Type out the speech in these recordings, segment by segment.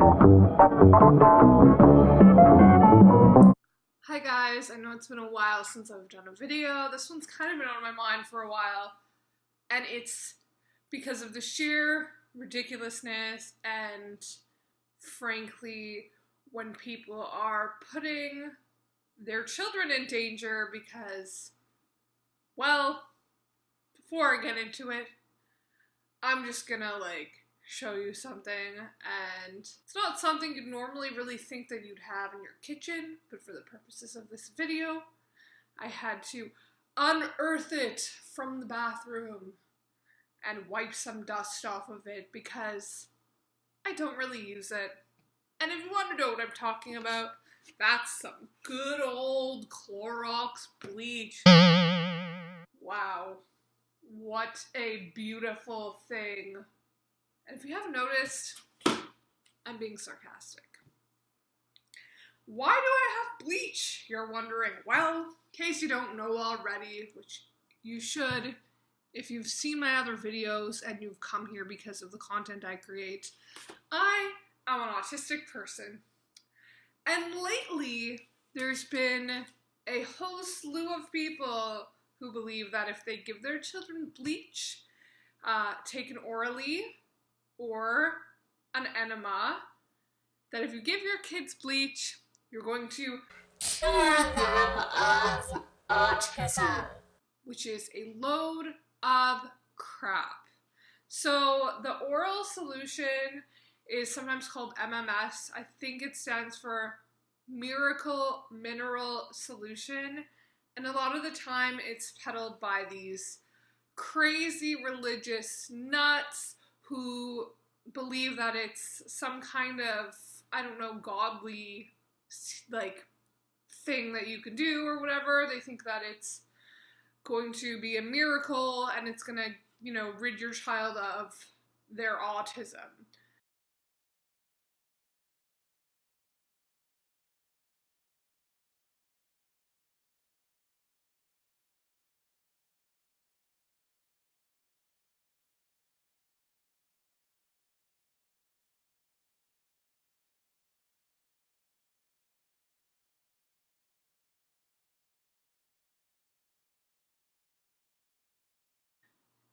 Hi guys, I know it's been a while since I've done a video. This one's kind of been on my mind for a while, and it's because of the sheer ridiculousness and, frankly, when people are putting their children in danger because, well, before I get into it, I'm just gonna show you something, and it's not something you'd normally really think that you'd have in your kitchen, but for the purposes of this video, I had to unearth it from the bathroom and wipe some dust off of it because I don't really use it. And if you want to know what I'm talking about, that's some good old Clorox bleach. Wow, what a beautiful thing. And if you haven't noticed, I'm being sarcastic. Why do I have bleach? You're wondering. Well, in case you don't know already, which you should, if you've seen my other videos and you've come here because of the content I create, I am an autistic person. And lately, there's been a whole slew of people who believe that if they give their children bleach, taken orally, or an enema, that if you give your kids bleach, you're going to cure them of autism, which is a load of crap. So the oral solution is sometimes called MMS. I think it stands for Miracle Mineral Solution, and a lot of the time it's peddled by these crazy religious nuts who believe that it's some kind of, I don't know, godly, thing that you can do or whatever. They think that it's going to be a miracle and it's going to, rid your child of their autism.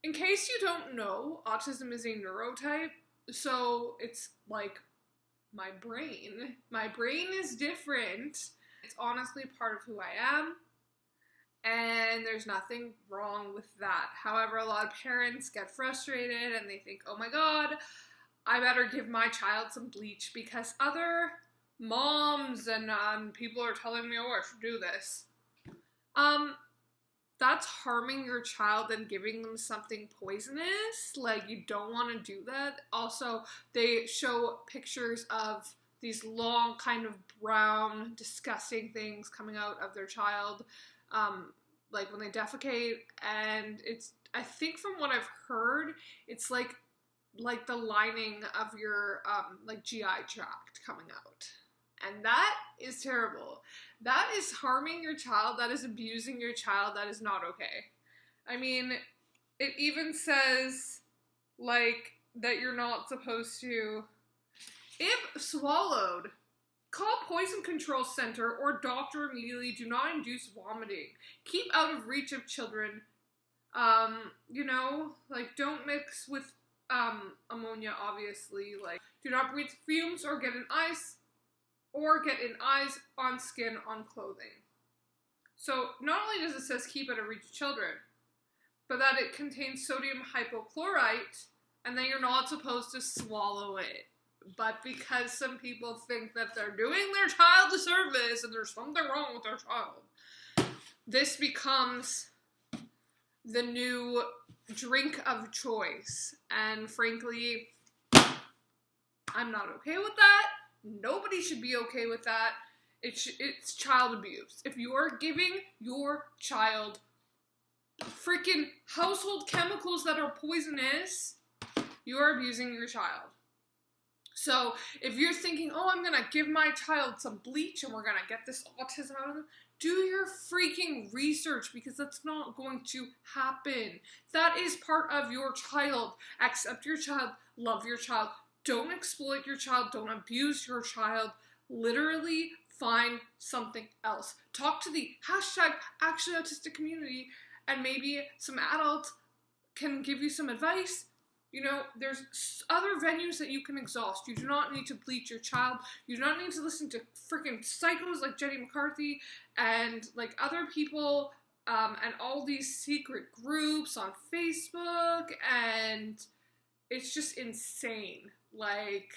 In case you don't know, autism is a neurotype, so it's like my brain. My brain is different. It's honestly part of who I am, and there's nothing wrong with that. However, a lot of parents get frustrated and they think, oh my god, I better give my child some bleach because other moms and people are telling me, oh, I should do this. That's harming your child and giving them something poisonous. You don't want to do that. Also, they show pictures of these long, kind of brown, disgusting things coming out of their child, when they defecate, and I think from what I've heard, it's like the lining of your, GI tract coming out. And that is terrible. That is harming your child. That is abusing your child. That is not okay. I mean, it even says, that you're not supposed to, if swallowed, call Poison Control Center or doctor immediately. Do not induce vomiting. Keep out of reach of children. Don't mix with, ammonia, obviously. Do not breathe fumes or get in eyes, on skin, on clothing. So not only does it say keep it out of reach of children, but that it contains sodium hypochlorite, and then you're not supposed to swallow it. But because some people think that they're doing their child a service and there's something wrong with their child, this becomes the new drink of choice. And frankly, I'm not okay with that. Nobody should be okay with that. It's child abuse. If you are giving your child freaking household chemicals that are poisonous, you are abusing your child. So if you're thinking, oh, I'm gonna give my child some bleach and we're gonna get this autism out of them, do your freaking research, because that's not going to happen. That is part of your child. Accept your child, love your child. Don't exploit your child. Don't abuse your child. Literally find something else. Talk to the hashtag actually autistic community, and maybe some adults can give you some advice. You know, there's other venues that you can exhaust. You do not need to bleach your child. You do not need to listen to freaking psychos like Jenny McCarthy and like other people and all these secret groups on Facebook, and it's just insane. Like,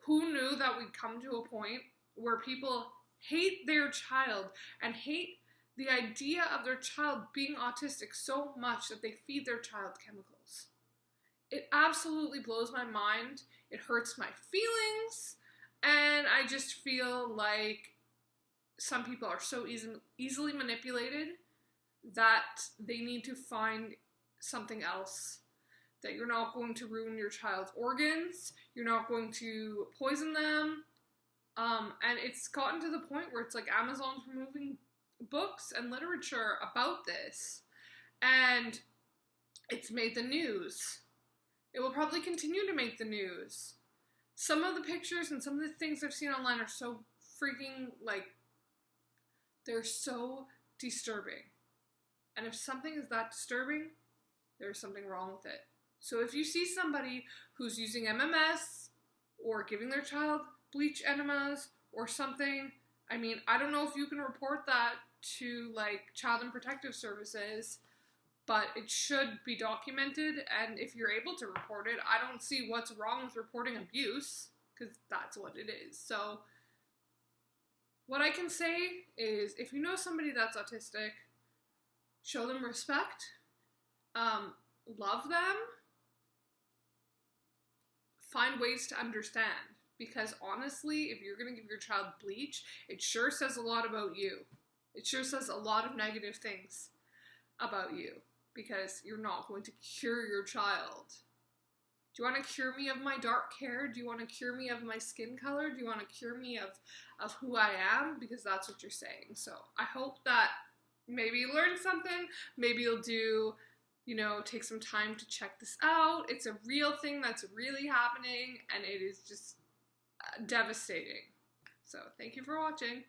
who knew that we'd come to a point where people hate their child and hate the idea of their child being autistic so much that they feed their child chemicals? It absolutely blows my mind. It hurts my feelings, and I just feel like some people are so easily manipulated that they need to find something else. That you're not going to ruin your child's organs, you're not going to poison them, and it's gotten to the point where it's like Amazon's removing books and literature about this, and it's made the news. It will probably continue to make the news. Some of the pictures and some of the things I've seen online are so freaking, like, they're so disturbing. And if something is that disturbing, there's something wrong with it. So if you see somebody who's using MMS or giving their child bleach enemas or something, I mean, I don't know if you can report that to, like, Child and Protective Services, but it should be documented, and if you're able to report it, I don't see what's wrong with reporting abuse, because that's what it is. So what I can say is, if you know somebody that's autistic, show them respect, love them, find ways to understand, because honestly, if you're going to give your child bleach, it sure says a lot about you. It sure says a lot of negative things about you, because you're not going to cure your child. Do you want to cure me of my dark hair? Do you want to cure me of my skin color? Do you want to cure me of who I am? Because that's what you're saying. So I hope that maybe you learned something. Maybe you'll do, you know, take some time to check this out. It's a real thing that's really happening, and it is just devastating. So thank you for watching.